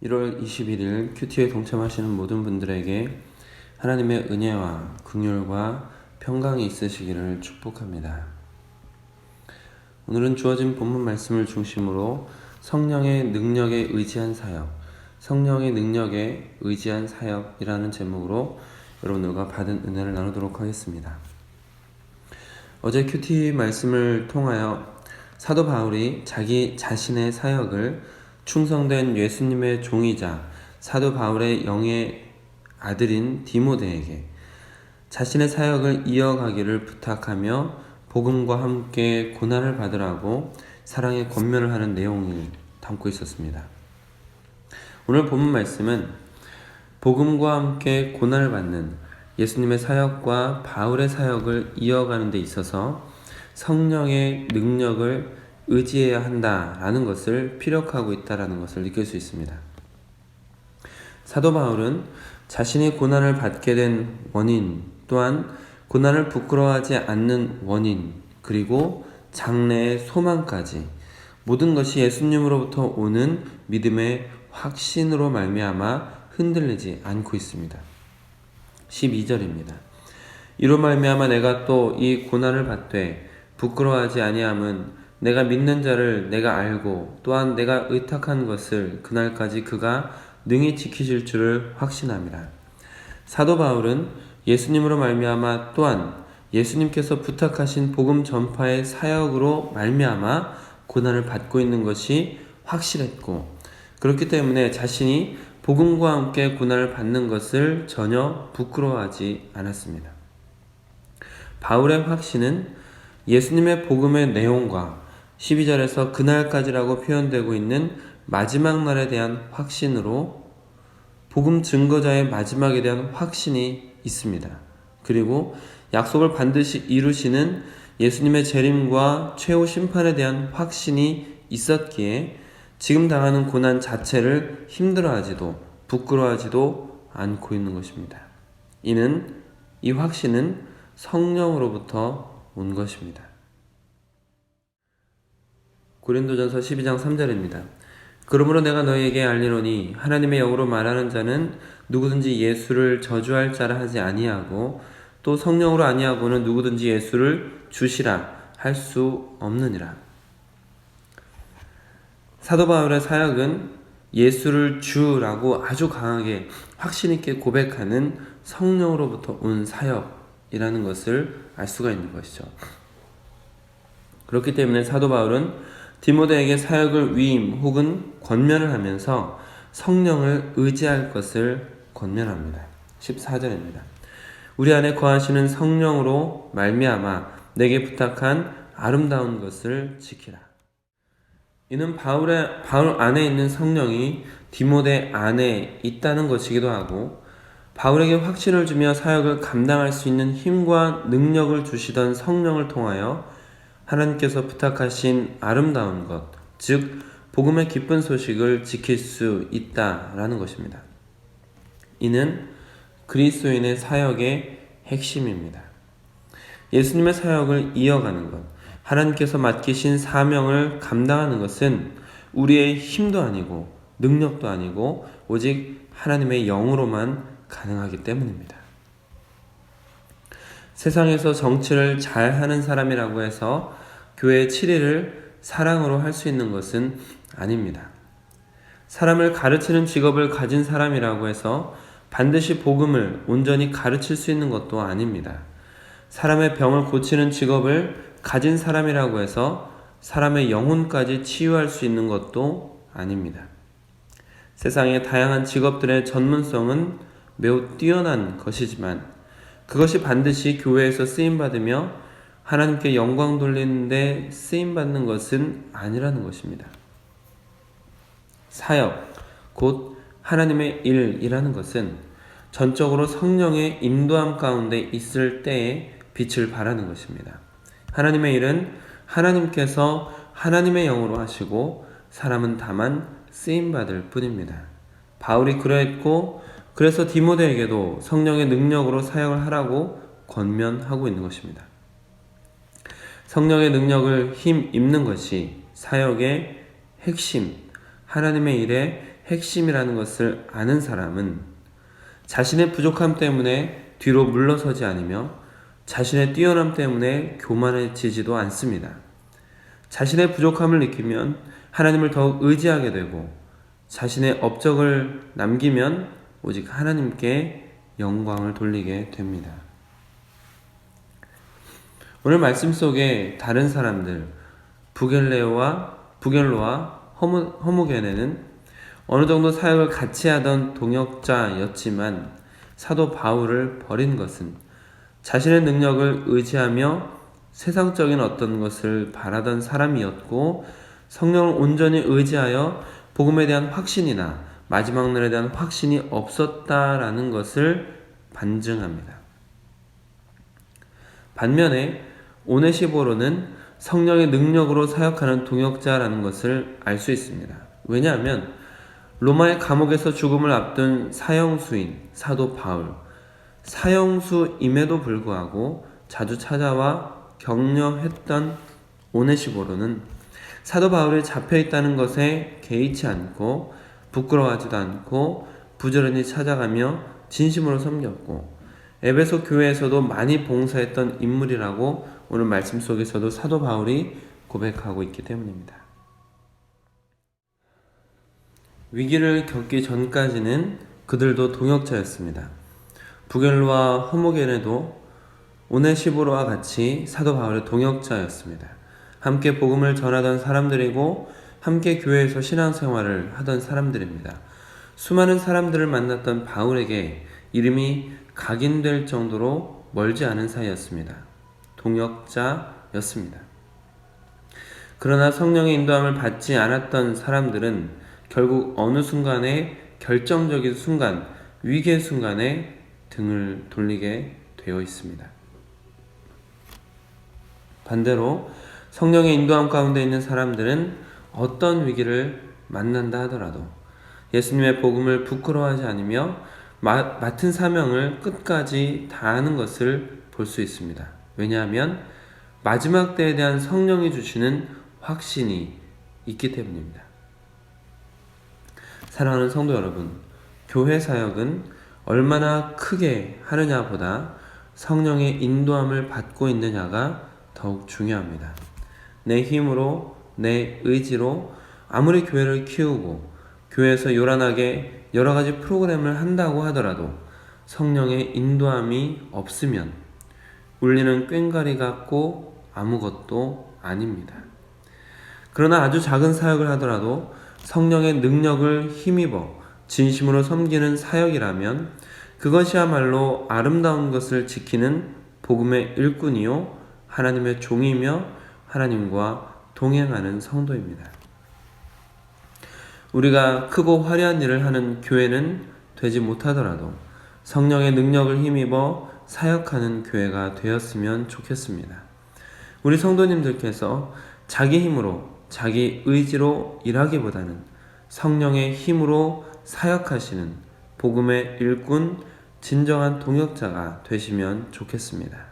1월 21일 큐티에 동참하시는 모든 분들에게 하나님의 은혜와 긍휼과 평강이 있으시기를 축복합니다. 오늘은 주어진 본문 말씀을 중심으로 성령의 능력에 의지한 사역, 성령의 능력에 의지한 사역이라는 제목으로 여러분들과 받은 은혜를 나누도록 하겠습니다. 어제 큐티 말씀을 통하여 사도 바울이 자기 자신의 사역을 충성된 예수님의 종이자 사도 바울의 영의 아들인 디모데에게 자신의 사역을 이어가기를 부탁하며 복음과 함께 고난을 받으라고 사랑의 권면을 하는 내용을 담고 있었습니다. 오늘 본문 말씀은 복음과 함께 고난을 받는 예수님의 사역과 바울의 사역을 이어가는 데 있어서 성령의 능력을 의지해야 한다라는 것을 피력하고 있다라는 것을 느낄 수 있습니다. 사도 바울은 자신이 고난을 받게 된 원인, 또한 고난을 부끄러워하지 않는 원인, 그리고 장래의 소망까지 모든 것이 예수님으로부터 오는 믿음의 확신으로 말미암아 흔들리지 않고 있습니다. 12절입니다. 이로 말미암아 내가 또 이 고난을 받되 부끄러워하지 아니함은 내가 믿는 자를 내가 알고 또한 내가 의탁한 것을 그날까지 그가 능히 지키실 줄을 확신함이라. 사도 바울은 예수님으로 말미암아 또한 예수님께서 부탁하신 복음 전파의 사역으로 말미암아 고난을 받고 있는 것이 확실했고, 그렇기 때문에 자신이 복음과 함께 고난을 받는 것을 전혀 부끄러워하지 않았습니다. 바울의 확신은 예수님의 복음의 내용과 12절에서 그날까지라고 표현되고 있는 마지막 날에 대한 확신으로 복음 증거자의 마지막에 대한 확신이 있습니다. 그리고 약속을 반드시 이루시는 예수님의 재림과 최후 심판에 대한 확신이 있었기에 지금 당하는 고난 자체를 힘들어하지도 부끄러워하지도 않고 있는 것입니다. 이 확신은 성령으로부터 온 것입니다. 고린도전서 12장 3절입니다. 그러므로 내가 너희에게 알리노니 하나님의 영으로 말하는 자는 누구든지 예수를 저주할 자라 하지 아니하고 또 성령으로 아니하고는 누구든지 예수를 주시라 할 수 없느니라. 사도 바울의 사역은 예수를 주라고 아주 강하게 확신 있게 고백하는 성령으로부터 온 사역이라는 것을 알 수가 있는 것이죠. 그렇기 때문에 사도 바울은 디모데에게 사역을 위임 혹은 권면을 하면서 성령을 의지할 것을 권면합니다. 14절입니다. 우리 안에 거하시는 성령으로 말미암아 내게 부탁한 아름다운 것을 지키라. 이는 바울 안에 있는 성령이 디모데 안에 있다는 것이기도 하고, 바울에게 확신을 주며 사역을 감당할 수 있는 힘과 능력을 주시던 성령을 통하여 하나님께서 부탁하신 아름다운 것, 즉 복음의 기쁜 소식을 지킬 수 있다라는 것입니다. 이는 그리스도인의 사역의 핵심입니다. 예수님의 사역을 이어가는 것, 하나님께서 맡기신 사명을 감당하는 것은 우리의 힘도 아니고 능력도 아니고 오직 하나님의 영으로만 가능하기 때문입니다. 세상에서 정치를 잘하는 사람이라고 해서 교회 7일을 사랑으로 할 수 있는 것은 아닙니다. 사람을 가르치는 직업을 가진 사람이라고 해서 반드시 복음을 온전히 가르칠 수 있는 것도 아닙니다. 사람의 병을 고치는 직업을 가진 사람이라고 해서 사람의 영혼까지 치유할 수 있는 것도 아닙니다. 세상의 다양한 직업들의 전문성은 매우 뛰어난 것이지만 그것이 반드시 교회에서 쓰임받으며 하나님께 영광 돌리는데 쓰임받는 것은 아니라는 것입니다. 사역, 곧 하나님의 일이라는 것은 전적으로 성령의 인도함 가운데 있을 때에 빛을 발하는 것입니다. 하나님의 일은 하나님께서 하나님의 영으로 하시고 사람은 다만 쓰임받을 뿐입니다. 바울이 그러했고 그래서 디모데에게도 성령의 능력으로 사역을 하라고 권면하고 있는 것입니다. 성령의 능력을 힘입는 것이 사역의 핵심, 하나님의 일의 핵심이라는 것을 아는 사람은 자신의 부족함 때문에 뒤로 물러서지 않으며 자신의 뛰어남 때문에 교만해지지도 않습니다. 자신의 부족함을 느끼면 하나님을 더욱 의지하게 되고 자신의 업적을 남기면 오직 하나님께 영광을 돌리게 됩니다. 오늘 말씀 속에 다른 사람들 부겔로와 허무게네는 어느 정도 사역을 같이 하던 동역자였지만 사도 바울을 버린 것은 자신의 능력을 의지하며 세상적인 어떤 것을 바라던 사람이었고 성령을 온전히 의지하여 복음에 대한 확신이나 마지막 날에 대한 확신이 없었다라는 것을 반증합니다. 반면에 오네시보로는 성령의 능력으로 사역하는 동역자라는 것을 알 수 있습니다. 왜냐하면 로마의 감옥에서 죽음을 앞둔 사형수인 사도 바울, 사형수임에도 불구하고 자주 찾아와 격려했던 오네시보로는 사도 바울이 잡혀있다는 것에 개의치 않고 부끄러워하지도 않고 부지런히 찾아가며 진심으로 섬겼고 에베소 교회에서도 많이 봉사했던 인물이라고 오늘 말씀 속에서도 사도 바울이 고백하고 있기 때문입니다. 위기를 겪기 전까지는 그들도 동역자였습니다. 부겔로와 허무게네도 오네시보로와 같이 사도 바울의 동역자였습니다. 함께 복음을 전하던 사람들이고 함께 교회에서 신앙생활을 하던 사람들입니다. 수많은 사람들을 만났던 바울에게 이름이 각인될 정도로 멀지 않은 사이였습니다. 동역자였습니다. 그러나 성령의 인도함을 받지 않았던 사람들은 결국 어느 순간에 결정적인 순간, 위기의 순간에 등을 돌리게 되어 있습니다. 반대로 성령의 인도함 가운데 있는 사람들은 어떤 위기를 만난다 하더라도 예수님의 복음을 부끄러워하지 않으며 맡은 사명을 끝까지 다하는 것을 볼 수 있습니다. 왜냐하면 마지막 때에 대한 성령이 주시는 확신이 있기 때문입니다. 사랑하는 성도 여러분, 교회 사역은 얼마나 크게 하느냐보다 성령의 인도함을 받고 있느냐가 더욱 중요합니다. 내 힘으로, 내 의지로 아무리 교회를 키우고 교회에서 요란하게 여러 가지 프로그램을 한다고 하더라도 성령의 인도함이 없으면 울리는 꽹과리 같고 아무것도 아닙니다. 그러나 아주 작은 사역을 하더라도 성령의 능력을 힘입어 진심으로 섬기는 사역이라면 그것이야말로 아름다운 것을 지키는 복음의 일꾼이요 하나님의 종이며 하나님과 동행하는 성도입니다. 우리가 크고 화려한 일을 하는 교회는 되지 못하더라도 성령의 능력을 힘입어 사역하는 교회가 되었으면 좋겠습니다. 우리 성도님들께서 자기 힘으로 자기 의지로 일하기보다는 성령의 힘으로 사역하시는 복음의 일꾼, 진정한 동역자가 되시면 좋겠습니다.